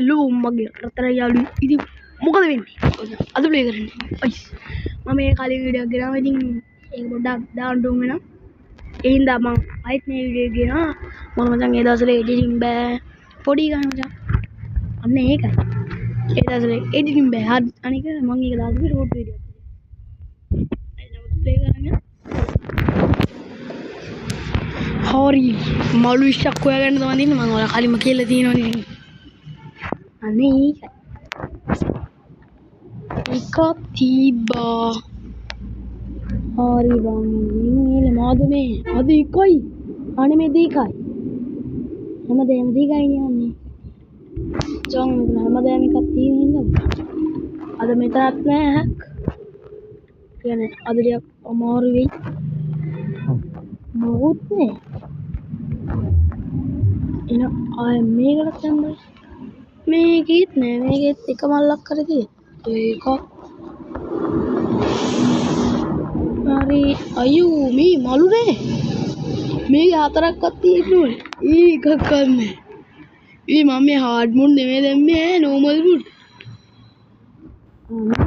හෙල්ලු මගේ රතර යාළුවෝ. ඉතින් මොකද වෙන්නේ? අද ප්ලේ කරන්නේ. අයිස්. මම මේ කලින් වීඩියෝ එක ගෙනාවා. ඉතින් ඒක පොඩ්ඩක් දාන්න ඕන වෙනවා. ඒ හින්දා මම ආයෙත් මේ වීඩියෝ එක ගෙනාවා. මම මචං ඒ දවස්වල එඩිටින් බෑ. පොඩි ගන්න මචං. අන්න ඒකයි. ඒ දවස්වල එඩිටින් බෑ. අනික මම ඒක දාලා තිබ්බේ රෝඩ් වීඩියෝ. ප්ලේ කරන්නේ. හරි මලු ඉස්සක් හොයාගන්න තමයි දින්නේ මම ඔයාලා කලින්ම කියලා තියෙනවනේ. අනේ ඒකයි. එකක් තිබ්බා. හරි බං මේ මාදුනේ අද එකයි. අනේ මේ දෙකයි. හැමදේම දෙකයි නියන්නේ. ජොන් මෙතන හැමදේම එකක් තියෙන හින්දා. අද මෙතනත් නෑ හැක්. කියන්නේ අද ටිකක් අමාරු වෙයි. මොකුත් නෑ. එන ආය මේකට තමයි මේකෙත් නෑ මේකෙත් එක මල්ලක් කරේ තියෙන්නේ ඒක හරි අයියෝ මේ මලු නේ මේක හතරක්වත් තියෙන්නේ ඒකක් ගන්නෑ මම මේ හાર્ඩ් මුඩ් නෙමෙයි දැම්මේ නෝමල් මුඩ්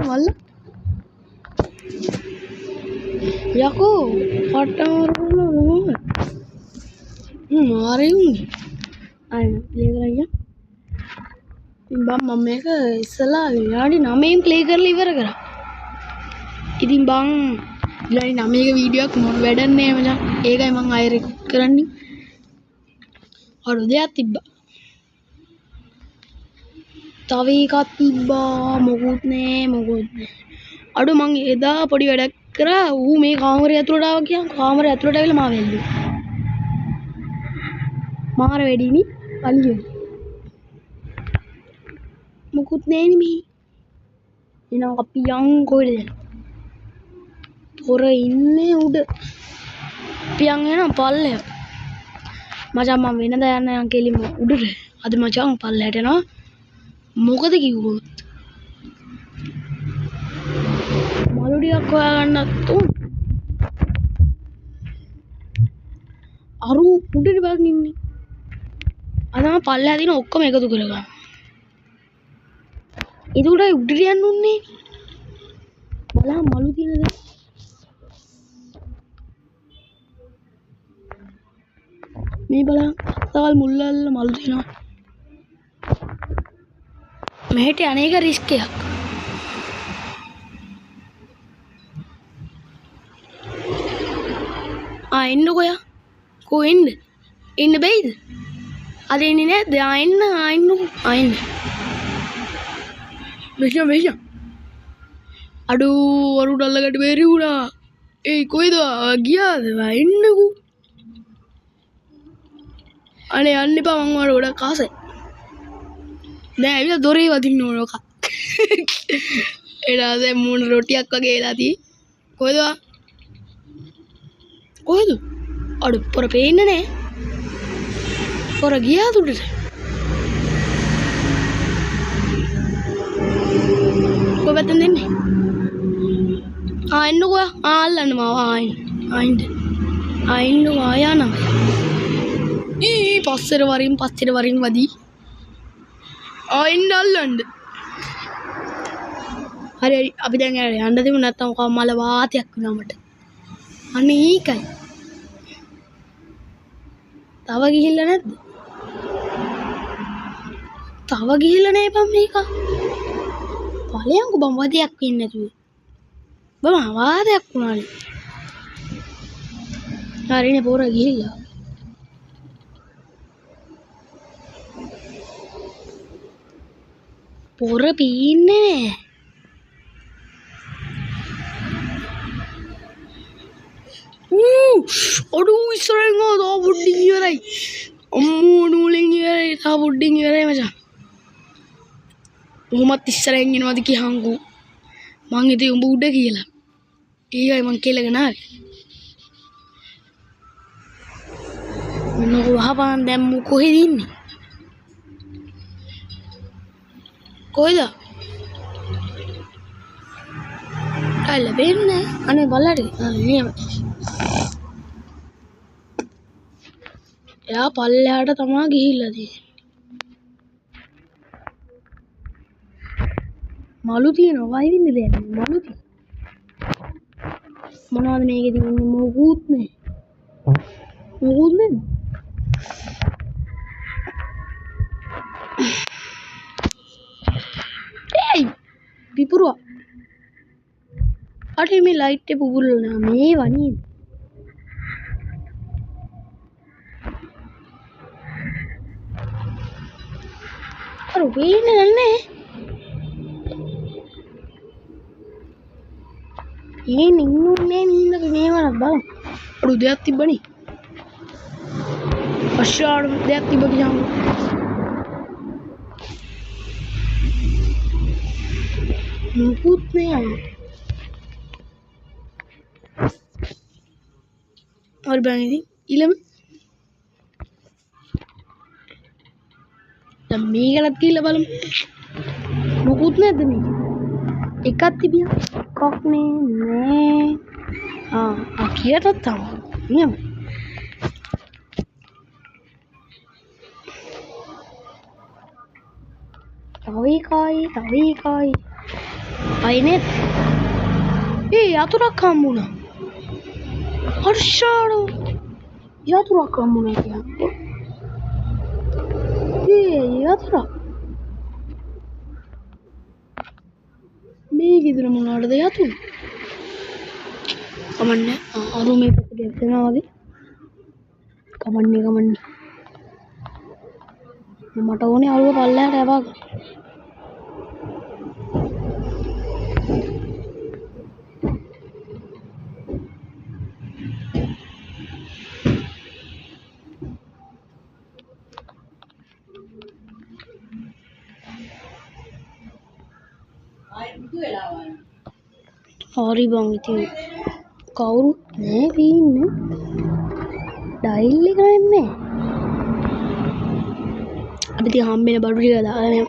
මල්ල යකෝ පට්ටමාරු මාරේ උන්නේ අය ප්ලේ කරලා බම් මම මේක ඉස්සලා විනාඩි 9න් ප්ලේ කරලා ඉවර කරා. ඉතින් බං විනාඩි 9ක වීඩියෝ එකක් මොන වැඩක් නෑ මචං. ඒකයි මං අය රෙකෝඩ් කරන්නේ. අර දෙයක් තිබ්බා. තව එකක් තිබ්බා මොකුත් නෑ. අඩු මං එදා පොඩි වැඩක් කරා. ඌ මේ කාමරේ ඇතුළට ආවා කියන් කාමරේ ඇතුළට ඇවිල්ලා මාව වැල්ලුවා. මාර වෙඩිනි අලියෝ. මොකුත් නෑනේ මේ. එහෙනම් අපි යන් කොහෙද යන්නේ? පොර ඉන්නේ උඩ. අපි යන් යනවා පල්ලෙහා. මචං මම වෙනදා යන්න කෙලිම උඩට. අද මචං පල්ලෙහාට යනවා. මොකද කිව්වොත්? මලු ටිකක් හොයාගන්නත් උන්. අරු උඩට බලන් ඉන්නේ. අද මම පල්ලෙහා දින ඔක්කොම එකතු කරගන්නවා. itu udah udirian nih malah malu තියෙනද මේ බලන්න අතවල් මුල්ලල්ල මලු තියෙනවා මෙහෙට අනේක රිස්ක් එකක් එන්නකො යා කො එන්න බැයිද අද එන්නේ නැද්ද එන්න Besok. Aduh, waru dallagat beri udah. Koi do giyad innaku. Ane anne pa manga waru udah kaasai. දැන් ඇවිල්ලා දොරේ වදින්න ඕන ඔක. එලා දැන් මූණ රොටියක් වගේ එලා තියෙයි. කොහෙද? අඩු පොර පේන්නේ නැහැ. පොර ගියාද උඩට? කොහෙද දෙන්නේ? එන්නකෝ. අල්ලන්න මාව ඉන්නකෝ ආයනා. පස්සට වරින් වදී. එන්න අල්ලන්න. හරි අපි දැන් යන්න දෙමු නැත්තම් කොහොම මල වාතයක් වුණා මට. අනේ ඒකයි. තව ගිහිල්ලා නැද්ද? තව ගිහිල්ලා නෑ බම් මේක. ඵලයන්කෝ බම් වාතයක් වෙන්නේ නැතුව. බම් වාතයක් වුණානේ. හරිනේ පොර ගිහිල්ලා. පොර පීන්නේ නෑ. Aduh, sering ada pudding ibarai. Nuling ibarai, ta pudding ibarai macam. Umat sering ini mati kihangku. Mang itu yang budak gila. Iya emang kila kenal. Menurut apa anda mau kohir ini? Kohir? Alah bener, ane baladi. Ini එයා පල්ලෙහාට තමා ගිහිල්ලා තියෙන්නේ. මලු තියෙනවා වයින් ඉඳලා යන්නේ මලු තියෙන මොනවද මේකේ තියෙන්නේ මොකුත් නෑ ඒයි පිපුරුවා අර මේ ලයිට් එක පුපුරලා මේ වනේ අර වෙන්නේ නැහැ ඒ නින්නුනේ නින්නක මේවනක් බලන්න අර දෙයක් තිබ්බනේ අශාර දෙයක් තිබ්බ ගියාම මුකුත් නෑ और बनानी इलम लम्बी गलत की लबल मुकुत ने दमी इकत्ती भी कॉकने ने हाँ किया था नियम तवी आई ने ये या तो रखा मुना हर्षाड़ो या तो रखा मुना क्या ये या तो रख मैं किधर मुनाड़ दे या तू कमन्ने आरो में तो देखते ना वाली कमन्ने मटाओ ने आरो पाल ले बाग और बंग थी कौरू ने बीन डाइल करने अभी थी हम मैंने बड़ी का दाल में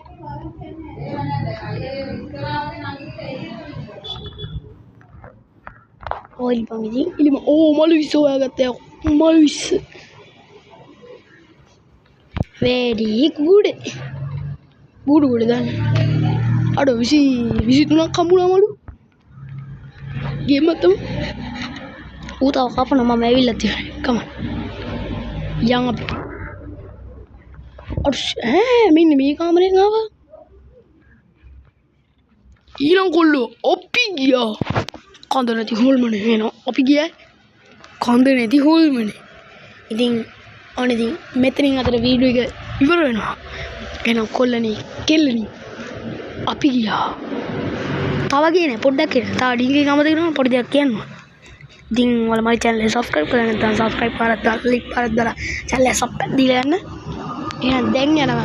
और बंग थी इली में ओ मालूस हो गया ते मालूस वेरी गुड दान अड़ो विसी तू ना कमूला मालू गेम तुम ऊता कापना मामा मैं भी लेती हूँ कम यहाँ पे और मैंने भी काम रे ना वो ये ना कोल्लो ओपी गया कांदे नहीं थी होल मने है ना ओपी गया कांदे नहीं थी होल मने इधर आने दी मैं तेरी ना तेरे वीडियो के इवर है ना कोल्ला नहीं किल नहीं ओपी गया तावागे ने पोड्डा के ताड़ींगे काम देखना पड़ जाए क्या ना दिन वाला हमारे चैनल सब्सक्राइब करना था सब्सक्राइब करा था लाइक करा था चैनल सब दिला ना ये देंगे ना